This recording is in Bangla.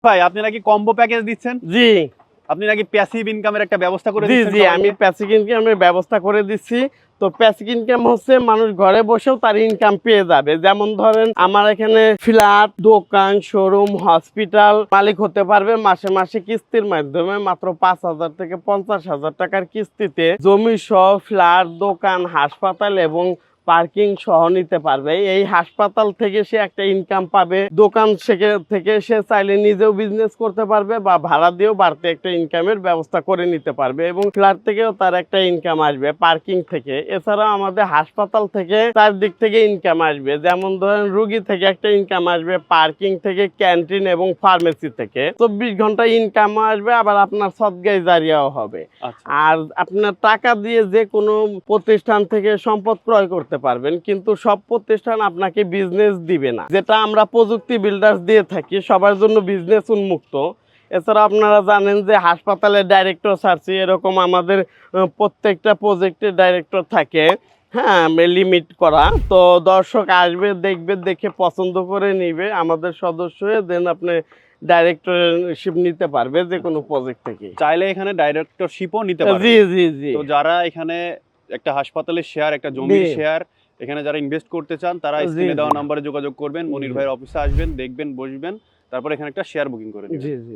ভাই আপনি নাকি কম্বো প্যাকেজ দিচ্ছেন? জি আপনি নাকি প্যাসিভ ইনকামের একটা ব্যবস্থা করে জি দিচ্ছেন? জি আমি প্যাসিভ ইনকামের ব্যবস্থা করে দিচ্ছি। তো প্যাসিভ ইনকাম হচ্ছে মানুষ ঘরে বসেও তার ইনকাম পেয়ে যাবে। যেমন ধরেন আমার এখানে ফ্ল্যাট, দোকান, শোরুম, হসপিটাল মালিক হতে পারবে। মাসে মাসে কিস্তির মাধ্যমে মাত্র 5,000 থেকে 50,000 টাকার কিস্তিতে জমি সহ ফ্ল্যাট, দোকান, হাসপাতাল এবং পার্কিং সহ নিতে পারবে। এই হাসপাতাল থেকে সে একটা ইনকাম পাবে, দোকান থেকে সে চাইলে নিজেও বিজনেস করতে পারবে বা ভাড়া দিয়েও বাড়তি একটা ইনকামের ব্যবস্থা করে নিতে পারবে এবং ফ্ল্যাট থেকেও তার একটা ইনকাম আসবে, পার্কিং থেকে। এছাড়াও আমাদের হাসপাতাল থেকে চারদিক থেকে ইনকাম আসবে। যেমন ধরেন রুগী থেকে একটা ইনকাম আসবে, পার্কিং থেকে, ক্যান্টিন এবং ফার্মেসি থেকে 24 ঘন্টা ইনকাম আসবে। আবার আপনার সদগায়ে জারিয়াও হবে। আর আপনার টাকা দিয়ে যে কোনো প্রতিষ্ঠান থেকে সম্পদ ক্রয় করতে পারবেন, কিন্তু সব প্রতিষ্ঠান আপনাকে বিজনেস দিবে না। যেটা আমরা প্রযুক্তি বিল্ডার্স দিয়ে থাকি, সবার জন্য বিজনেস উন্মুক্ত। এছাড়া আপনারা জানেন যে হাসপাতালের ডাইরেক্টর সার্চি, এরকম আমাদের প্রত্যেকটা প্রজেক্টের ডাইরেক্টর থাকে, হ্যাঁ, লিমিট করা। তো দর্শক আসবে, দেখবে, দেখে পছন্দ করে নিবে, আমাদের সদস্য হয়ে দেন আপনি ডাইরেক্টরশিপ নিতে পারবে যে কোনো প্রজেক্ট থেকে। চাইলে এখানে ডাইরেক্টরশিপও নিতে পারবে। জি জি জি। তো যারা এখানে একটা হাসপাতালের শেয়ার, একটা জমির শেয়ার এখানে যারা ইনভেস্ট করতে চান, তারা স্ক্রিনে দেওয়া নম্বরে যোগাযোগ করবেন, মনির ভাইয়ের অফিসে আসবেন, দেখবেন, বসবেন, তারপর এখানে একটা শেয়ার বুকিং করে নেবেন। জি জি।